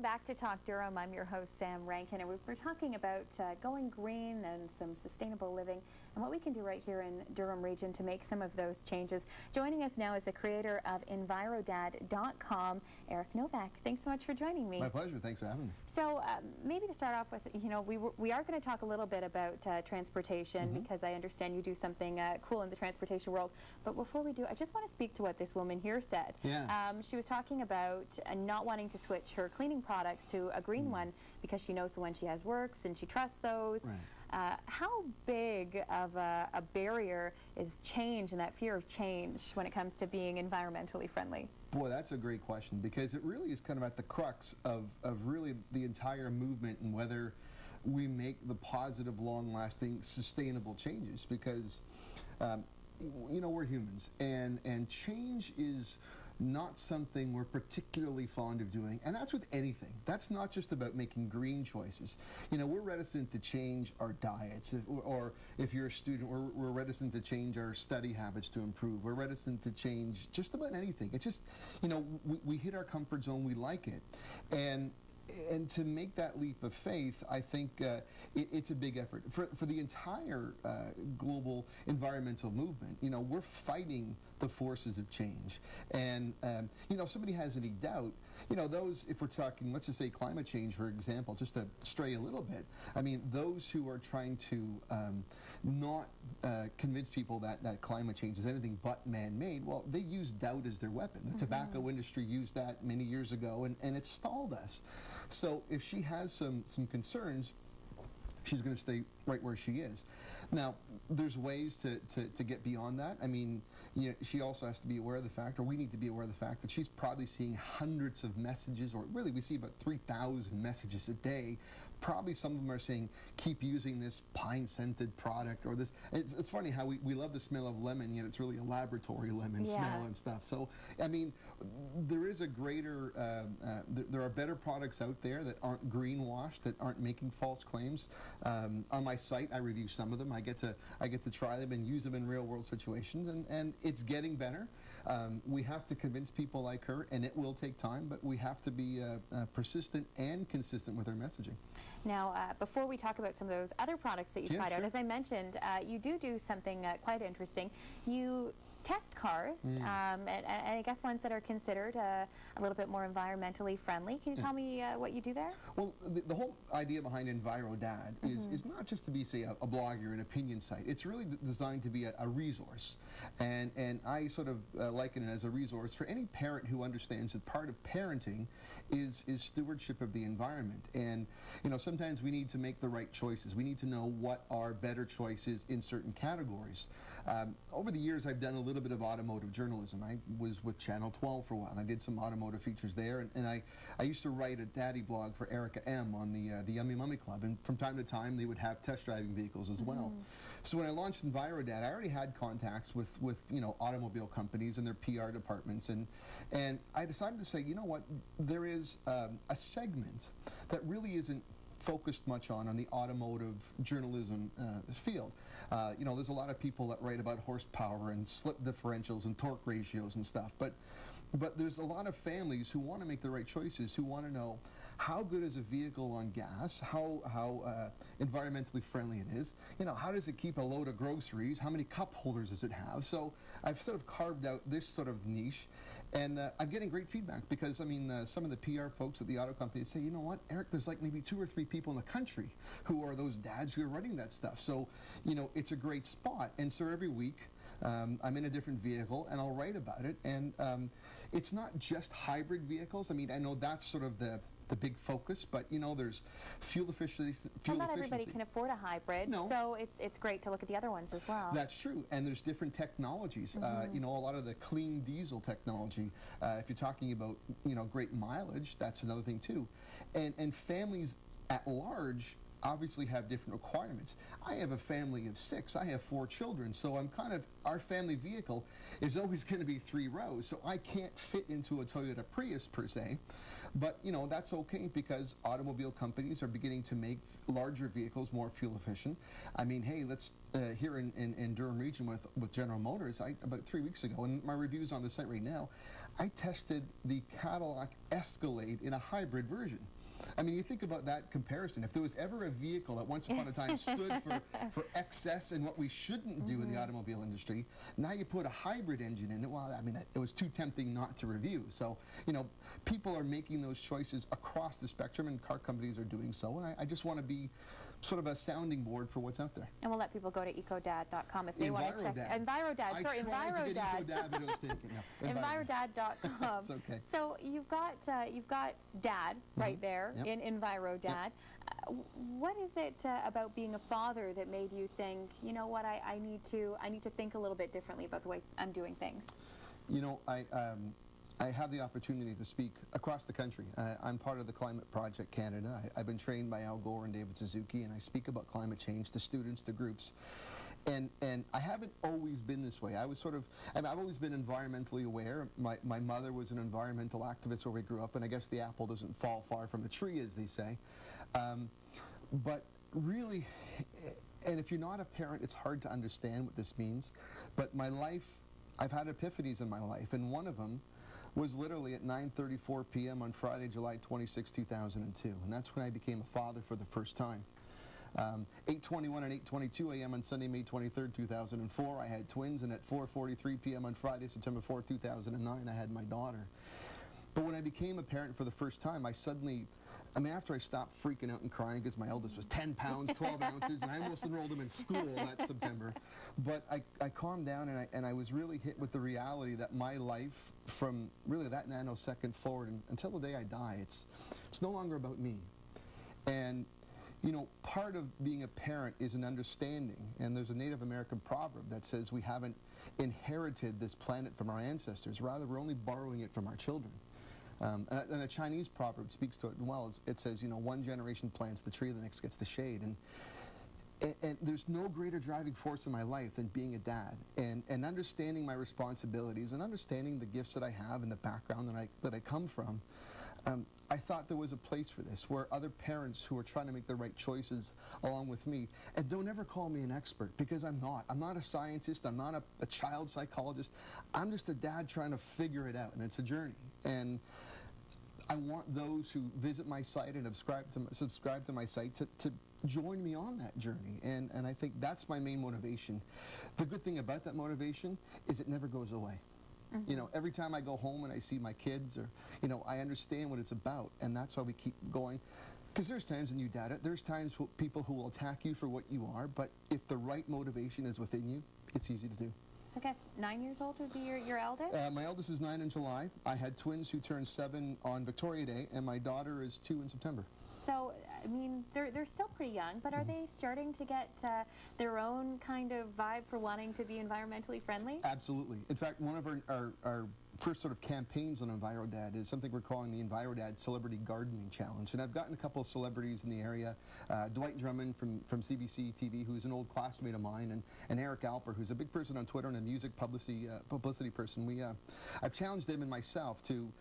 back to Talk Durham. I'm your host, Sam Rankin, and we're talking about going green and some sustainable living and what we can do right here in Durham region to make some of those changes. Joining us now is the creator of EnviroDad.com, Eric Novak. Thanks so much for joining me. My pleasure. Thanks for having me. So maybe to start off with, we are going to talk a little bit about transportation because I understand you do something cool in the transportation world. But before we do, I just want to speak to what this woman here said. Yeah. She was talking about not wanting to switch her cleaning products to a green one because she knows the one she has works and she trusts those. Right. How big of a barrier is change and that fear of change when it comes to being environmentally friendly? Boy, that's a great question, because it really is kind of at the crux of really the entire movement and whether we make the positive, long-lasting, sustainable changes, because we're humans, and change is not something we're particularly fond of doing, and that's with anything. That's not just about making green choices. We're reticent to change our diets, or if you're a student, we're reticent to change our study habits to improve. We're reticent to change just about anything. It's just, we hit our comfort zone, we like it, and to make that leap of faith, I think it's a big effort. For the entire global environmental movement, we're fighting the forces of change. And, if somebody has any doubt, those, if we're talking, let's just say climate change, for example, just to stray a little bit, I mean, those who are trying to not convince people that climate change is anything but man-made, well, they use doubt as their weapon. The tobacco industry used that many years ago, and it stalled us. So if she has some concerns, she's going to stay right where she is. Now, there's ways to get beyond that. I mean, she also has to be aware of the fact, or we need to be aware of the fact, that she's probably seeing hundreds of messages, or really we see about 3,000 messages a day. Probably some of them are saying, keep using this pine-scented product, or this. It's funny how we love the smell of lemon, yet it's really a laboratory lemon smell and stuff. So, I mean, there is a greater, there are better products out there that aren't greenwashed, that aren't making false claims. On my site, I review some of them. I get to try them and use them in real-world situations, and it's getting better. We have to convince people like her, and it will take time, but we have to be persistent and consistent with our messaging. Now, before we talk about some of those other products that you tried out, as I mentioned, you do something quite interesting. You test cars, and I guess ones that are considered a little bit more environmentally friendly. Can you tell me what you do there? Well, the whole idea behind EnviroDad is not just to be, say, a blog or an opinion site. It's really designed to be a resource, and I sort of liken it as a resource for any parent who understands that part of parenting is stewardship of the environment. And sometimes we need to make the right choices. We need to know what are better choices in certain categories. Over the years, I've done a little bit of automotive journalism. I was with Channel 12 for a while, and I did some automotive features there, and I used to write a daddy blog for Erica M on the Yummy Mummy Club, and from time to time they would have test driving vehicles as well. So when I launched EnviroDad, I already had contacts with automobile companies and their PR departments, and I decided to say, you know what, there is a segment that really isn't focused much on the automotive journalism field. There's a lot of people that write about horsepower and slip differentials and torque ratios and stuff, but there's a lot of families who want to make the right choices, who want to know how good is a vehicle on gas, how environmentally friendly it is, how does it keep a load of groceries, how many cup holders does it have. So I've sort of carved out this sort of niche, and I'm getting great feedback, because I mean, some of the PR folks at the auto companies say, you know what, Eric, there's like maybe 2 or 3 people in the country who are those dads who are running that stuff. So it's a great spot. And so every week I'm in a different vehicle and I'll write about it, and it's not just hybrid vehicles. I mean, I know that's sort of the big focus, but there's fuel efficiency. Well, not everybody can afford a hybrid, so it's great to look at the other ones as well. That's true, and there's different technologies. A lot of the clean diesel technology. If you're talking about great mileage, that's another thing too, and families at large obviously have different requirements. I have a family of 6. I have 4 children, so our family vehicle is always going to be 3 rows, so I can't fit into a Toyota Prius per se. But that's okay, because automobile companies are beginning to make larger vehicles more fuel efficient. I mean, hey, let's here in Durham region with General Motors, about 3 weeks ago, and my review's on the site right now, I tested the escalade in a hybrid version. I mean, you think about that comparison. If there was ever a vehicle that once upon a time stood for excess and what we shouldn't do in the automobile industry, now you put a hybrid engine in it. Well, I mean, it was too tempting not to review. So, you know, people are making those choices across the spectrum, and car companies are doing so. And I just want to be sort of a sounding board for what's out there. And we'll let people go to ecodad.com if they want to check. EnviroDad. Sorry, EnviroDad. EnviroDad.com. That's okay. So you've got Dad right there in EnviroDad. Yep. What is it about being a father that made you think, you know what, I need to think a little bit differently about the way I'm doing things? You know, I have the opportunity to speak across the country. I'm part of the Climate Project Canada. I've been trained by Al Gore and David Suzuki, and I speak about climate change to students, to groups. And I haven't always been this way. I was sort of, I've always been environmentally aware. My mother was an environmental activist where we grew up, and I guess the apple doesn't fall far from the tree, as they say. But really, and if you're not a parent, it's hard to understand what this means. But my life, I've had epiphanies in my life, and one of them was literally at 9:34 p.m. on Friday, July 26, 2002. And that's when I became a father for the first time. 8:21 and 8:22 a.m. on Sunday, May 23rd, 2004, I had twins, and at 4:43 p.m. on Friday, September 4th, 2009, I had my daughter. But when I became a parent for the first time, I suddenly, I mean, after I stopped freaking out and crying because my eldest was 10 pounds, 12 ounces, and I almost enrolled him in school that September, but I calmed down, and I was really hit with the reality that my life, from really that nanosecond forward and until the day I die, it's no longer about me. And you know, part of being a parent is an understanding, and there's a Native American proverb that says we haven't inherited this planet from our ancestors, rather we're only borrowing it from our children. And a Chinese proverb speaks to it well. It says, you know, one generation plants the tree, the next gets the shade. And there's no greater driving force in my life than being a dad, and understanding my responsibilities and understanding the gifts that I have and the background that I come from. I thought there was a place for this, where other parents who are trying to make the right choices along with me, and don't ever call me an expert, because I'm not. I'm not a scientist. I'm not a child psychologist. I'm just a dad trying to figure it out, and it's a journey. And I want those who visit my site and subscribe to my site to join me on that journey. And I think that's my main motivation. The good thing about that motivation is it never goes away. You know, every time I go home and I see my kids, or, you know, I understand what it's about, and that's why we keep going. Because there's times, and you dad it, there's times people who will attack you for what you are, but if the right motivation is within you, it's easy to do. So I guess 9 years old would be your eldest? My eldest is 9 in July. I had twins who turned 7 on Victoria Day, and my daughter is 2 in September. So, I mean, they're still pretty young, but are they starting to get their own kind of vibe for wanting to be environmentally friendly? Absolutely. In fact, one of our first sort of campaigns on EnviroDad is something we're calling the EnviroDad Celebrity Gardening Challenge. And I've gotten a couple of celebrities in the area, Dwight Drummond from CBC TV, who's an old classmate of mine, and Eric Alper, who's a big person on Twitter and a music publicity person. I've challenged them and myself to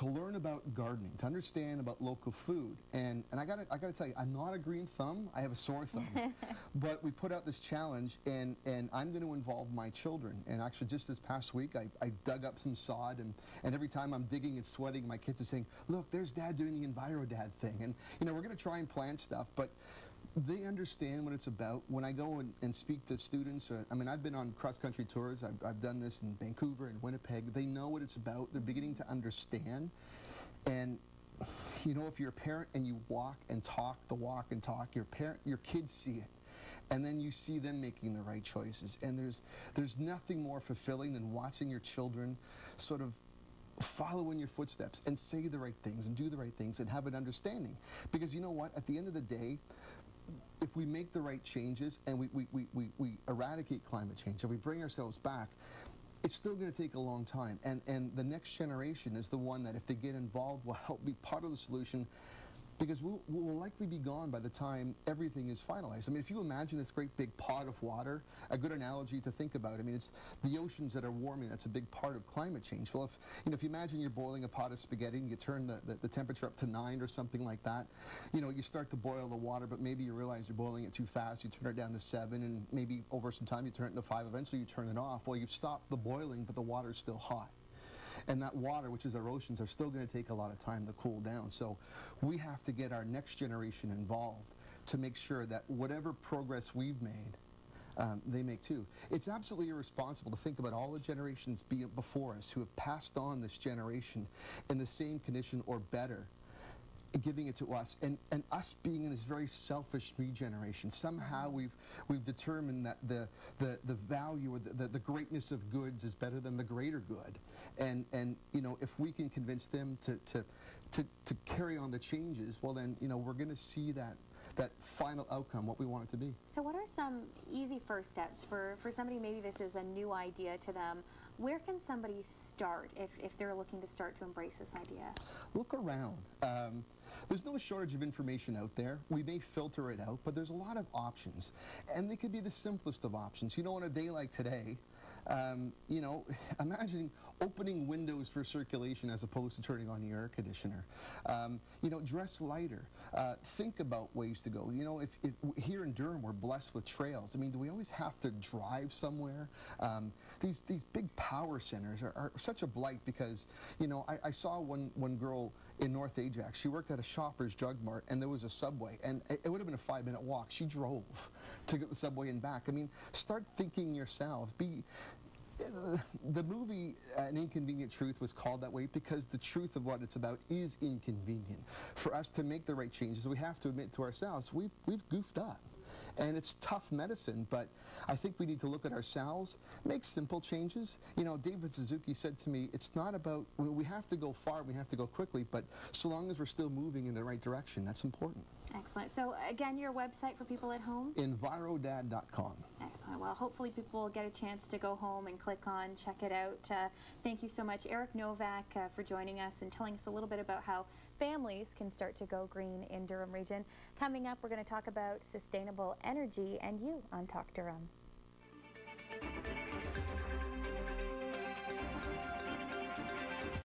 learn about gardening, to understand about local food, and I gotta tell you, I'm not a green thumb. I have a sore thumb. But we put out this challenge, and I'm going to involve my children. And actually, just this past week, I dug up some sod, and every time I'm digging and sweating, my kids are saying, "Look, there's Dad doing the EnviroDad thing." And you know, we're going to try and plant stuff, but they understand what it's about. When I go and speak to students, I mean, I've been on cross-country tours. I've done this in Vancouver and Winnipeg. They know what it's about. They're beginning to understand. And, you know, if you're a parent and you walk and talk the walk and talk, your kids see it. And then you see them making the right choices. And there's nothing more fulfilling than watching your children sort of follow in your footsteps and say the right things and do the right things and have an understanding. Because you know what? At the end of the day, if we make the right changes and we eradicate climate change and we bring ourselves back, it's still going to take a long time. And the next generation is the one that, if they get involved, will help be part of the solution, because we'll likely be gone by the time everything is finalized. I mean, if you imagine this great big pot of water, a good analogy to think about, I mean, it's the oceans that are warming. That's a big part of climate change. Well, if you imagine you're boiling a pot of spaghetti and you turn the temperature up to 9 or something like that, you know, you start to boil the water, but maybe you realize you're boiling it too fast. You turn it down to 7, and maybe over some time you turn it to 5. Eventually you turn it off. Well, you've stopped the boiling, but the water's still hot. And that water, which is our oceans, are still going to take a lot of time to cool down. So we have to get our next generation involved to make sure that whatever progress we've made, they make too. It's absolutely irresponsible to think about all the generations before us who have passed on this generation in the same condition or better, giving it to us, and us being in this very selfish me generation. Somehow we've determined that the value or the greatness of goods is better than the greater good. And you know, if we can convince them to carry on the changes, well then, you know, we're going to see that final outcome, what we want it to be. So what are some easy first steps for somebody, maybe this is a new idea to them? Where can somebody start if they're looking to start to embrace this idea? Look around. There's no shortage of information out there. We may filter it out, but there's a lot of options. And they could be the simplest of options. You know, on a day like today, you know, imagining opening windows for circulation as opposed to turning on the air conditioner. You know, dress lighter. Think about ways to go. You know, if here in Durham we're blessed with trails. I mean, do we always have to drive somewhere? These big power centers are such a blight because, you know, I saw one girl in North Ajax. She worked at a Shoppers Drug Mart, and there was a Subway, and it would have been a 5-minute walk. She drove to get the Subway and back. I mean, start thinking yourselves. The movie An Inconvenient Truth was called that way because the truth of what it's about is inconvenient. For us to make the right changes, we have to admit to ourselves we've goofed up. And it's tough medicine, but I think we need to look at ourselves, make simple changes. You know, David Suzuki said to me, it's not about, we have to go far, we have to go quickly, but so long as we're still moving in the right direction, that's important. Excellent. So again, your website for people at home? EnviroDad.com. Excellent. Well, hopefully people will get a chance to go home and click on, check it out. Thank you so much, Eric Novak, for joining us and telling us a little bit about how families can start to go green in Durham region. Coming up, we're going to talk about sustainable energy and you on Talk Durham.